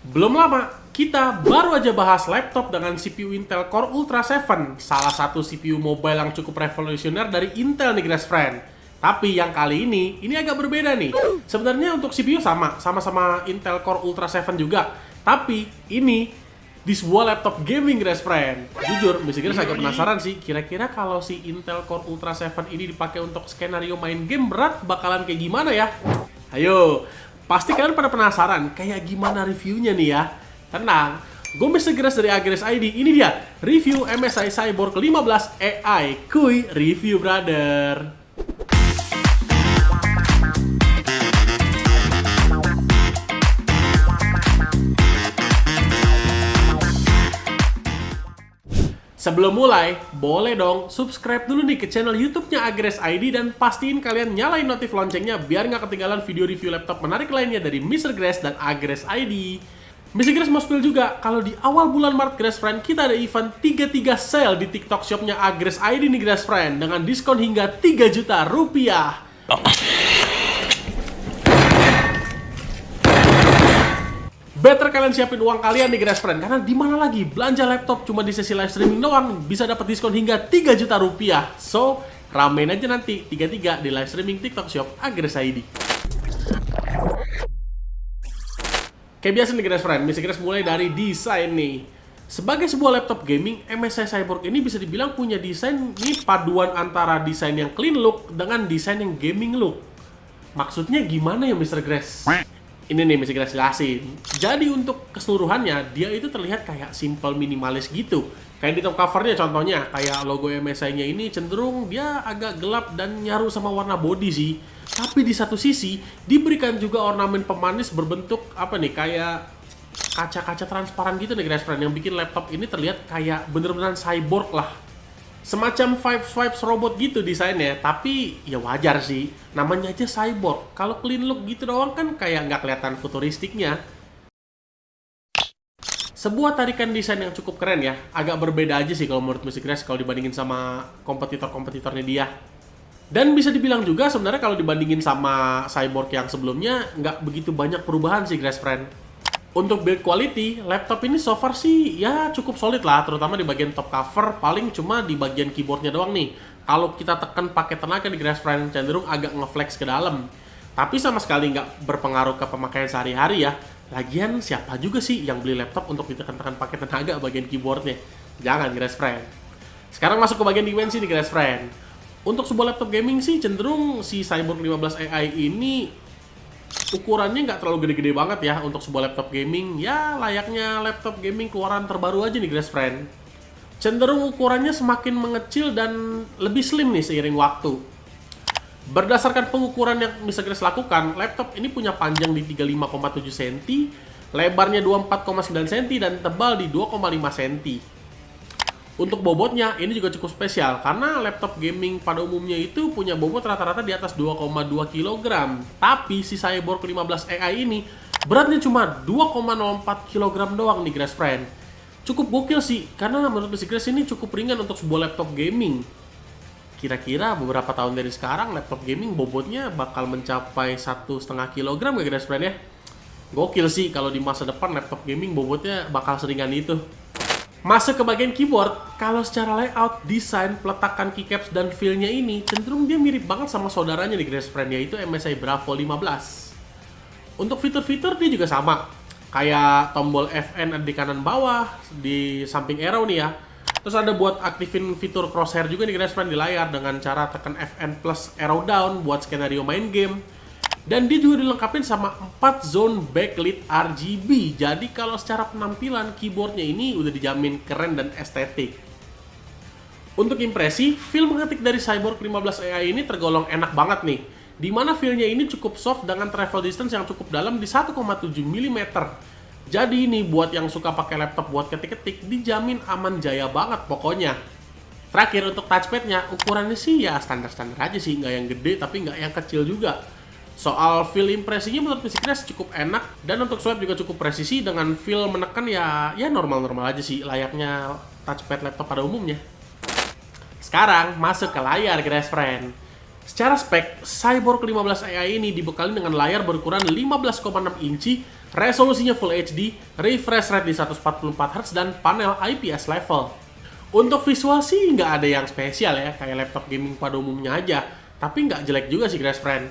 Belum lama, kita baru aja bahas laptop dengan CPU Intel Core Ultra 7, salah satu CPU mobile yang cukup revolusioner dari Intel nih guys friend. Tapi yang kali ini agak berbeda nih. Sebenarnya untuk CPU sama-sama Intel Core Ultra 7 juga. Tapi ini di sebuah laptop gaming guys friend. Jujur, Guys agak penasaran sih, kira-kira kalau si Intel Core Ultra 7 ini dipakai untuk skenario main game berat bakalan kayak gimana ya? Ayo, pasti kalian pada penasaran kayak gimana reviewnya nih ya. Tenang, gue Guys dari Agres ID. Ini dia, review MSI Cyborg 15 AI. Kuy, review brother. Sebelum mulai, boleh dong subscribe dulu nih ke channel YouTube-nya Agres ID dan pastiin kalian nyalain notif loncengnya biar nggak ketinggalan video review laptop menarik lainnya dari Mr. Grace dan Agres ID. Mr. Grace mau spill juga, kalau di awal bulan Maret Grace Friend, kita ada event 33 sale di TikTok shop-nya Agres ID nih Grace Friend dengan diskon hingga 3 juta rupiah. Better kalian siapin uang kalian nih Grace Friend, karena di mana lagi belanja laptop cuma di sesi live streaming doang bisa dapat diskon hingga 3 juta rupiah. So, ramein aja nanti 33 di live streaming TikTok shop Agres ID. Kayak biasa nih Grace Friend, Grace mulai dari desain nih. Sebagai sebuah laptop gaming, MSI Cyborg ini bisa dibilang punya desain ini paduan antara desain yang clean look dengan desain yang gaming look. Maksudnya gimana ya Mr. Grace? Ini nih mesti kita jelasin. Jadi untuk keseluruhannya, dia itu terlihat kayak simple minimalis gitu. Kayak di top covernya contohnya, kayak logo MSI-nya ini cenderung dia agak gelap dan nyaru sama warna body sih. Tapi di satu sisi, diberikan juga ornamen pemanis berbentuk apa nih, kayak kaca-kaca transparan gitu nih guys friend, yang bikin laptop ini terlihat kayak bener-beneran cyborg lah. Semacam vibes robot gitu desainnya, tapi ya wajar sih, namanya aja cyborg. Kalau clean look gitu doang kan kayak nggak kelihatan futuristiknya. Sebuah tarikan desain yang cukup keren ya, agak berbeda aja sih kalau menurut Grace kalau dibandingin sama kompetitor-kompetitornya dia. Dan bisa dibilang juga sebenarnya kalau dibandingin sama cyborg yang sebelumnya, nggak begitu banyak perubahan sih Grace friend. Untuk build quality, laptop ini so far sih ya cukup solid lah, terutama di bagian top cover, paling cuma di bagian keyboardnya doang nih. Kalau kita tekan pakai tenaga di Grace Friend, cenderung agak ngeflex ke dalam. Tapi sama sekali nggak berpengaruh ke pemakaian sehari-hari ya. Lagian siapa juga sih yang beli laptop untuk ditekan-tekan pakai tenaga bagian keyboardnya? Jangan Grace Friend. Sekarang masuk ke bagian dimensi nih Grace Friend. Untuk sebuah laptop gaming sih cenderung si Cyborg 15 AI ini ukurannya nggak terlalu gede-gede banget ya untuk sebuah laptop gaming. Ya layaknya laptop gaming keluaran terbaru aja nih Grace Friend. Cenderung ukurannya semakin mengecil dan lebih slim nih seiring waktu. Berdasarkan pengukuran yang Grace lakukan, laptop ini punya panjang di 35,7 cm, lebarnya 24,9 cm, dan tebal di 2,5 cm. Untuk bobotnya, ini juga cukup spesial karena laptop gaming pada umumnya itu punya bobot rata-rata di atas 2,2 kg. Tapi si Cyborg 15 AI ini beratnya cuma 2,04 kg doang nih Grace Friend. Cukup gokil sih, karena menurut Grace ini cukup ringan untuk sebuah laptop gaming. Kira-kira beberapa tahun dari sekarang laptop gaming bobotnya bakal mencapai 1,5 kg gak Grace Friend ya? Gokil sih kalau di masa depan laptop gaming bobotnya bakal seringan itu. Masuk ke bagian keyboard, kalau secara layout, desain, peletakan keycaps, dan feel-nya ini cenderung dia mirip banget sama saudaranya di Grace Friend, yaitu MSI Bravo 15. Untuk fitur-fitur dia juga sama, kayak tombol FN di kanan bawah, di samping arrow nih ya. Terus ada buat aktifin fitur crosshair juga di Grace Friend di layar dengan cara tekan FN plus arrow down buat skenario main game. Dan dia juga dilengkapi sama 4 zone backlit RGB. Jadi kalau secara penampilan keyboardnya ini udah dijamin keren dan estetik. Untuk impresi, feel mengetik dari Cyborg 15 AI ini tergolong enak banget nih. Dimana feel-nya ini cukup soft dengan travel distance yang cukup dalam di 1,7 mm. Jadi ini buat yang suka pakai laptop buat ketik-ketik, dijamin aman jaya banget pokoknya. Terakhir untuk touchpad-nya, ukurannya sih ya standar-standar aja sih. Nggak yang gede tapi nggak yang kecil juga. Soal feel impresinya menurut Grace cukup enak, dan untuk swipe juga cukup presisi dengan feel menekan ya normal-normal aja sih, layaknya touchpad laptop pada umumnya. Sekarang masuk ke layar Grace Friend. Secara spek, Cyborg 15 AI ini dibekali dengan layar berukuran 15,6 inci, resolusinya Full HD, refresh rate di 144Hz, dan panel IPS level. Untuk visual sih nggak ada yang spesial ya, kayak laptop gaming pada umumnya aja. Tapi nggak jelek juga sih Grass Friend.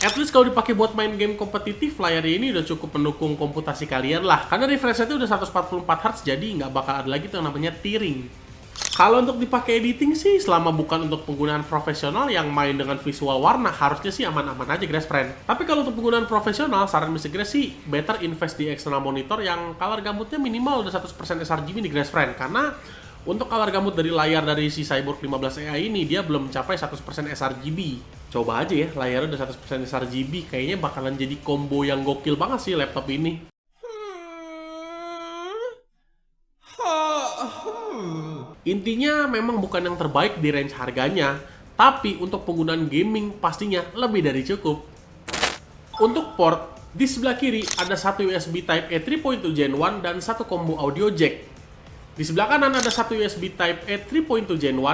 At least kalau dipakai buat main game kompetitif, layarnya ini udah cukup mendukung komputasi kalian lah. Karena refresh rate udah 144Hz, jadi nggak bakal ada lagi tuh yang namanya tearing. Kalau untuk dipakai editing sih, selama bukan untuk penggunaan profesional yang main dengan visual warna, harusnya sih aman-aman aja Grass Friend. Tapi kalau untuk penggunaan profesional, saran Mr. Grass sih better invest di external monitor yang color gamutnya minimal udah 100% sRGB nih Grass Friend. Karena untuk color gamut dari layar dari si Cyborg 15 AI ini, dia belum mencapai 100% sRGB. Coba aja ya, layarnya udah 100% sRGB, kayaknya bakalan jadi combo yang gokil banget sih laptop ini. Intinya memang bukan yang terbaik di range harganya, tapi untuk penggunaan gaming pastinya lebih dari cukup. Untuk port, di sebelah kiri ada satu USB Type-A 3.2 Gen 1 dan satu combo audio jack. Di sebelah kanan ada satu USB Type-A 3.2 Gen 1,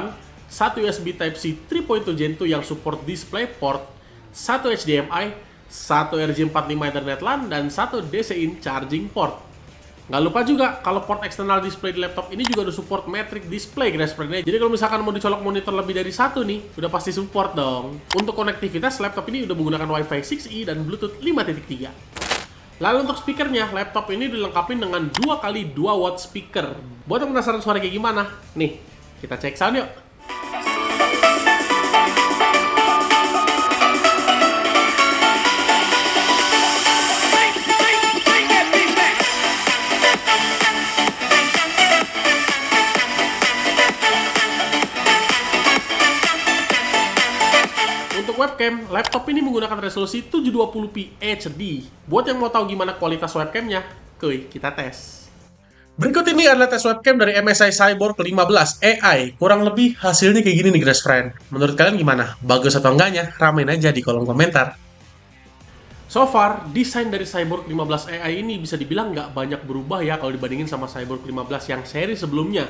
satu USB Type-C 3.2 Gen 2 yang support DisplayPort, satu HDMI, satu RJ45 Ethernet LAN, dan satu DC-in charging port. Nggak lupa juga, kalau port eksternal display di laptop ini juga udah support Matrix Display Grass Friend. Jadi kalau misalkan mau dicolok monitor lebih dari satu nih, udah pasti support dong. Untuk konektivitas, laptop ini udah menggunakan Wi-Fi 6E dan Bluetooth 5.3. Lalu untuk speakernya, laptop ini dilengkapi dengan 2x2 watt speaker. Buat yang penasaran suara kayak gimana? Nih, kita cek sound yuk. Untuk webcam, laptop ini menggunakan resolusi 720p HD. Buat yang mau tahu gimana kualitas webcamnya, kuy, kita tes. Berikut ini adalah tes webcam dari MSI Cyborg 15 AI. Kurang lebih hasilnya kayak gini nih Grass Friend. Menurut kalian gimana? Bagus atau enggaknya? Ramein aja di kolom komentar. So far, desain dari Cyborg 15 AI ini bisa dibilang nggak banyak berubah ya kalau dibandingin sama Cyborg 15 yang seri sebelumnya.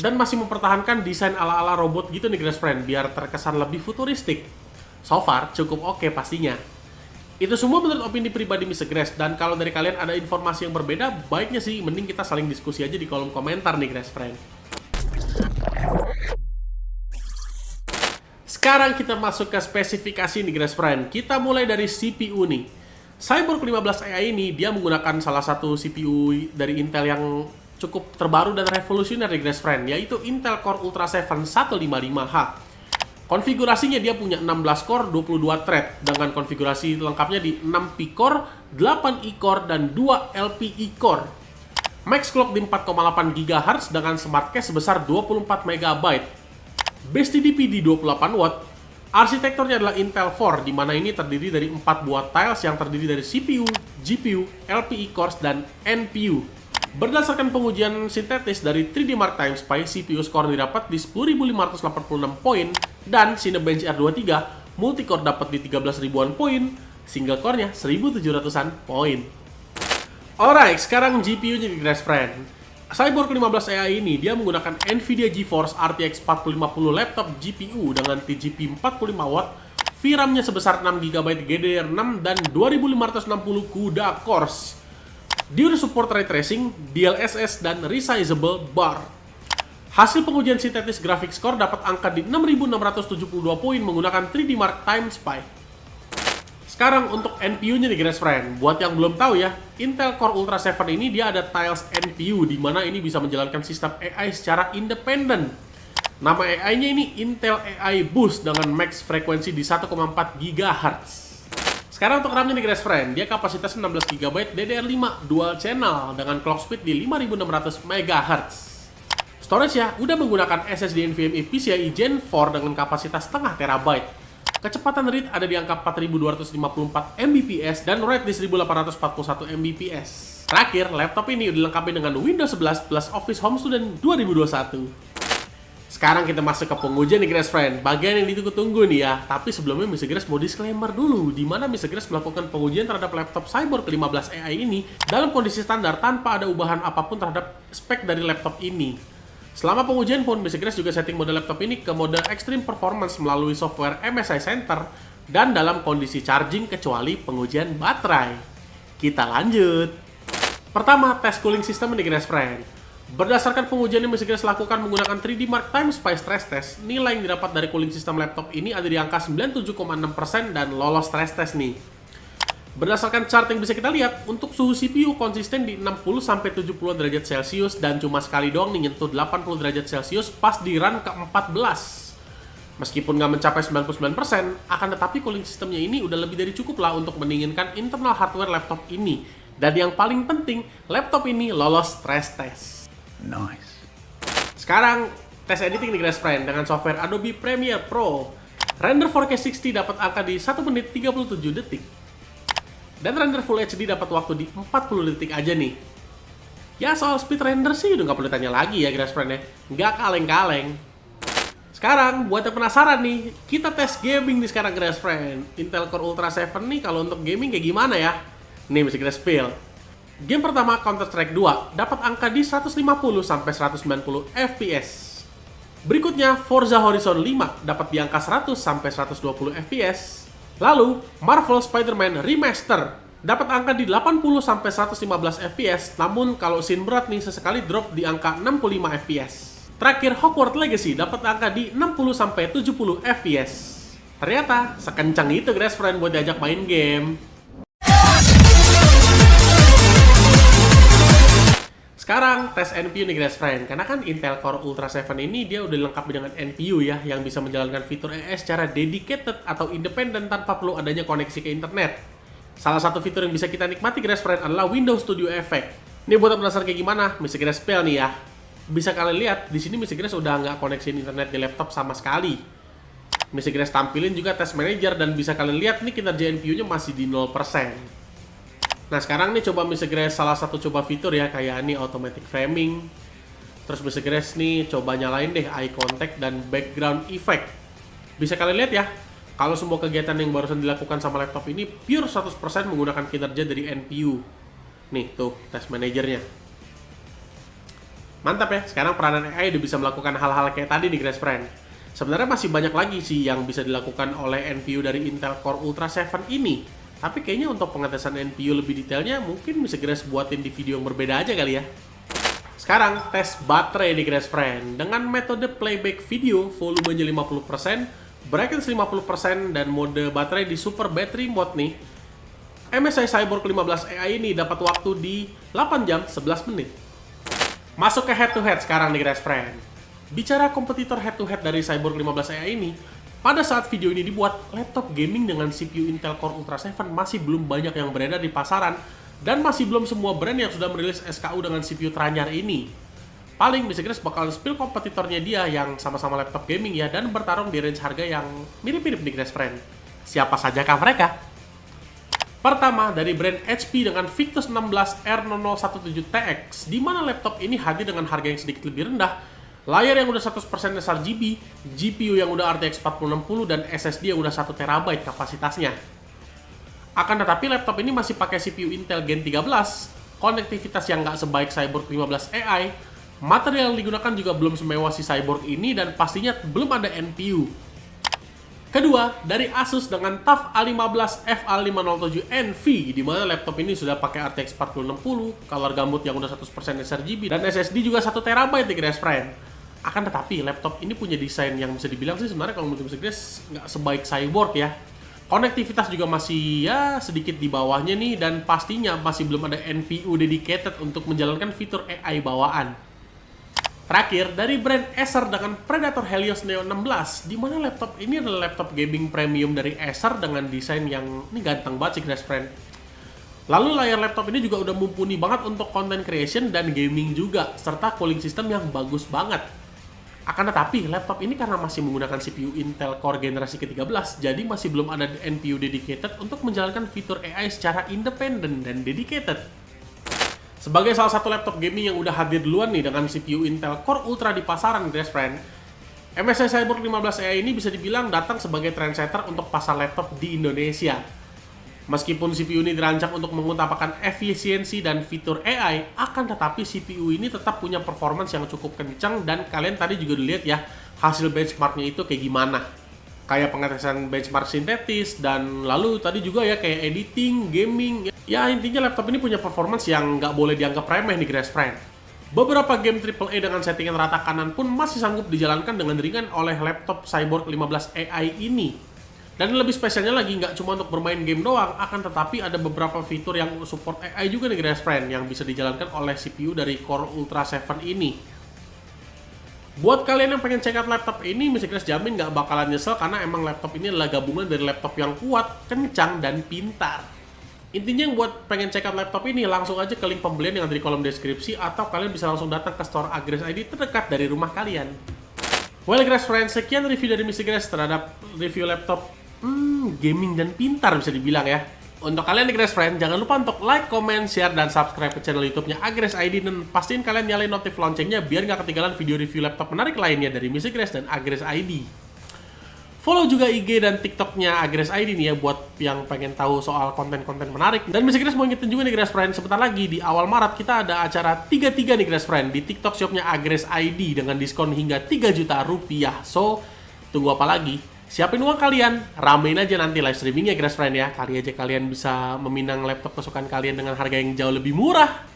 Dan masih mempertahankan desain ala-ala robot gitu nih Grass Friend, biar terkesan lebih futuristik. So far, cukup oke pastinya. Itu semua menurut opini pribadi Mr. Grass, dan kalau dari kalian ada informasi yang berbeda, baiknya sih mending kita saling diskusi aja di kolom komentar nih Grass Friend. Sekarang kita masuk ke spesifikasi nih Grass Friend. Kita mulai dari CPU nih. Cyborg 15 AI ini dia menggunakan salah satu CPU dari Intel yang cukup terbaru dan revolusioner nih Grass Friend, yaitu Intel Core Ultra 7 155H. Konfigurasinya dia punya 16 core, 22 thread, dengan konfigurasi lengkapnya di 6 P-core, 8 E-core, dan 2 LPE core. Max clock di 4,8 GHz dengan smart cache sebesar 24 MB. Base TDP di 28 watt. Arsitekturnya adalah Intel 4, di mana ini terdiri dari 4 buah tiles yang terdiri dari CPU, GPU, LPE cores, dan NPU. Berdasarkan pengujian sintetis dari 3D Mark Time Spy, CPU score didapat di 10.586 poin, dan Cinebench R23 multicore dapat di 13.000-an poin, single core-nya 1.700-an poin. Alright, sekarang GPU-nya di Grass Friend. Cyborg 15 AI ini dia menggunakan Nvidia GeForce RTX 4050 laptop GPU dengan TGP 45 watt, VRAM-nya sebesar 6GB GDDR6 dan 2560 CUDA cores. Dia udah support ray tracing, DLSS, dan resizable bar. Hasil pengujian sintetis graphics score dapat angka di 6.672 poin menggunakan 3D Mark Time Spy. Sekarang untuk NPU-nya nih Grass Friend. Buat yang belum tahu ya, Intel Core Ultra 7 ini dia ada tiles NPU, di mana ini bisa menjalankan sistem AI secara independen. Nama AI-nya ini Intel AI Boost dengan max frekuensi di 1,4 GHz. Sekarang untuk RAM-nya nih Grass Friend, dia kapasitas 16GB DDR5 dual channel dengan clock speed di 5600 MHz. Storage ya, udah menggunakan SSD NVMe PCIe Gen 4 dengan kapasitas setengah terabyte. Kecepatan read ada di angka 4254 Mbps dan write di 1841 Mbps. Terakhir, laptop ini dilengkapi dengan Windows 11 plus Office Home Student 2021. Sekarang kita masuk ke pengujian nih Grass Friend, bagian yang ditunggu-tunggu nih ya. Tapi sebelumnya Mr. Grass mau disclaimer dulu, di mana Mr. Grass melakukan pengujian terhadap laptop Cyborg 15 AI ini dalam kondisi standar tanpa ada ubahan apapun terhadap spek dari laptop ini. Selama pengujian pun, Basic Grace juga setting mode laptop ini ke mode Extreme Performance melalui software MSI Center dan dalam kondisi charging kecuali pengujian baterai. Kita lanjut. Pertama, tes cooling system di Grace Friend. Berdasarkan pengujian yang Basic Grace lakukan menggunakan 3D Mark Time Spy Stress Test, nilai yang didapat dari cooling system laptop ini ada di angka 97,6% dan lolos stress test nih. Berdasarkan chart yang bisa kita lihat, untuk suhu CPU konsisten di 60-70 derajat Celcius dan cuma sekali doang nih nyentuh 80 derajat Celcius pas di run ke-14. Meskipun nggak mencapai 99%, akan tetapi cooling sistemnya ini udah lebih dari cukup lah untuk mendinginkan internal hardware laptop ini. Dan yang paling penting, laptop ini lolos stress test. Nice. Sekarang, tes editing di Grace Friend dengan software Adobe Premiere Pro. Render 4K 60 dapat angka di 1 menit 37 detik. Dan render Full HD dapat waktu di 40 detik aja nih. Ya soal speed render sih udah nggak perlu tanya lagi ya Grace Friend ya. Nggak kaleng-kaleng. Sekarang buat yang penasaran nih, kita tes gaming nih sekarang Grace Friend. Intel Core Ultra 7 nih kalau untuk gaming kayak gimana ya? Nih mesti Grace Spill. Game pertama Counter-Strike 2 dapat angka di 150-190 FPS. Berikutnya Forza Horizon 5 dapat di angka 100-120 FPS. Lalu, Marvel Spider-Man Remaster dapat angka di 80-115 FPS, namun kalau scene berat nih sesekali drop di angka 65 FPS. Terakhir, Hogwarts Legacy dapat angka di 60-70 FPS. Ternyata, sekencang itu Grace Friend buat diajak main game. Sekarang, tes NPU nih Grace Friend. Karena kan Intel Core Ultra 7 ini dia udah dilengkapi dengan NPU ya, yang bisa menjalankan fitur AI secara dedicated atau independen tanpa perlu adanya koneksi ke internet. Salah satu fitur yang bisa kita nikmati Grace Friend adalah Windows Studio Effect. Ini buat penasaran kayak gimana, Mr. Grace Spell nih ya. Bisa kalian lihat, di sini Mr. Grace udah nggak koneksi internet di laptop sama sekali. Mr. Grace tampilin juga Test Manager dan bisa kalian lihat nih kinerja NPU-nya masih di 0%. Nah sekarang nih coba Mr. Grace salah satu coba fitur ya, kayak ini automatic framing. Terus Mr. Grace nih coba nyalain deh eye contact dan background effect. Bisa kalian lihat ya, kalau semua kegiatan yang barusan dilakukan sama laptop ini pure 100% menggunakan kinerja dari NPU. Nih tuh test manajernya. Mantap ya, sekarang peranan AI udah bisa melakukan hal-hal kayak tadi nih Grace Friend. Sebenarnya masih banyak lagi sih yang bisa dilakukan oleh NPU dari Intel Core Ultra 7 ini. Tapi kayaknya untuk pengetesan NPU lebih detailnya mungkin bisa Grace buatin di video yang berbeda aja kali ya. Sekarang tes baterai di Grace Friend dengan metode playback video volumenya 50%, brightness 50% dan mode baterai di super battery mode nih. MSI Cyborg 15 AI ini dapat waktu di 8 jam 11 menit. Masuk ke head to head sekarang di Grace Friend. Bicara kompetitor head to head dari Cyborg 15 AI ini, pada saat video ini dibuat, laptop gaming dengan CPU Intel Core Ultra 7 masih belum banyak yang beredar di pasaran dan masih belum semua brand yang sudah merilis SKU dengan CPU teranyar ini. Paling bisa Grace bakalan spill kompetitornya dia yang sama-sama laptop gaming ya dan bertarung di range harga yang mirip-mirip di Grace Friend. Siapa sajakah mereka? Pertama, dari brand HP dengan Victus 16 R0017TX, di mana laptop ini hadir dengan harga yang sedikit lebih rendah. Layar yang udah 100% sRGB, GPU yang udah RTX 4060 dan SSD yang udah 1TB kapasitasnya. Akan tetapi laptop ini masih pakai CPU Intel Gen 13, konektivitas yang nggak sebaik Cyborg 15 AI, material yang digunakan juga belum semewah si Cyborg ini dan pastinya belum ada NPU. Kedua, dari Asus dengan TUF A15 FA507NV, di mana laptop ini sudah pakai RTX 4060, color gambut yang udah 100% sRGB, dan SSD juga 1TB di Grace Friend. Akan tetapi, laptop ini punya desain yang bisa dibilang sih sebenarnya kalau menurut Grace nggak sebaik Cyborg ya. Konektivitas juga masih ya sedikit di bawahnya nih, dan pastinya masih belum ada NPU dedicated untuk menjalankan fitur AI bawaan. Terakhir, dari brand Acer dengan Predator Helios Neo 16, di mana laptop ini adalah laptop gaming premium dari Acer dengan desain yang ini ganteng banget sih Grace Friend. Lalu layar laptop ini juga udah mumpuni banget untuk content creation dan gaming juga, serta cooling system yang bagus banget. Akan tetapi, laptop ini karena masih menggunakan CPU Intel Core generasi ke-13, jadi masih belum ada NPU dedicated untuk menjalankan fitur AI secara independen dan dedicated. Sebagai salah satu laptop gaming yang udah hadir duluan nih dengan CPU Intel Core Ultra di pasaran, Grace Friend, MSI Cyborg 15 AI ini bisa dibilang datang sebagai trendsetter untuk pasar laptop di Indonesia. Meskipun CPU ini dirancang untuk mengutamakan efisiensi dan fitur AI, akan tetapi CPU ini tetap punya performance yang cukup kencang, dan kalian tadi juga dilihat ya hasil benchmarknya itu kayak gimana. Kayak pengetesan benchmark sintetis, dan lalu tadi juga ya kayak editing, gaming. Ya intinya laptop ini punya performance yang nggak boleh dianggap remeh nih guys friend. Beberapa game AAA dengan settingan rata kanan pun masih sanggup dijalankan dengan ringan oleh laptop Cyborg 15 AI ini. Dan lebih spesialnya lagi, nggak cuma untuk bermain game doang, akan tetapi ada beberapa fitur yang support AI juga nih guys friend, yang bisa dijalankan oleh CPU dari Core Ultra 7 ini. Buat kalian yang pengen check out laptop ini, Music Rest jamin nggak bakalan nyesel, karena emang laptop ini adalah gabungan dari laptop yang kuat, kencang, dan pintar. Intinya yang buat pengen check out laptop ini, langsung aja ke link pembelian yang ada di kolom deskripsi, atau kalian bisa langsung datang ke store Agres ID terdekat dari rumah kalian. Well guys friends, sekian review dari Music Rest terhadap review laptop gaming dan pintar bisa dibilang ya. Untuk kalian nih guys friend, jangan lupa untuk like, comment, share, dan subscribe ke channel YouTube-nya Agres ID, dan pastiin kalian nyalain notif loncengnya biar nggak ketinggalan video review laptop menarik lainnya dari Music Rest dan Agres ID. Follow juga IG dan TikTok-nya Agres ID nih ya, buat yang pengen tahu soal konten-konten menarik. Dan Music Rest mau ngingetin juga nih guys friend, sebentar lagi di awal Maret kita ada acara 33 nih guys friend di TikTok shop-nya Agres ID dengan diskon hingga 3 juta rupiah. So, tunggu apa lagi? Siapin uang kalian, ramein aja nanti live streamingnya guys friend ya. Kali aja kalian bisa meminang laptop kesukaan kalian dengan harga yang jauh lebih murah.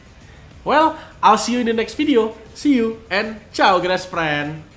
Well, I'll see you in the next video. See you and ciao guys friend.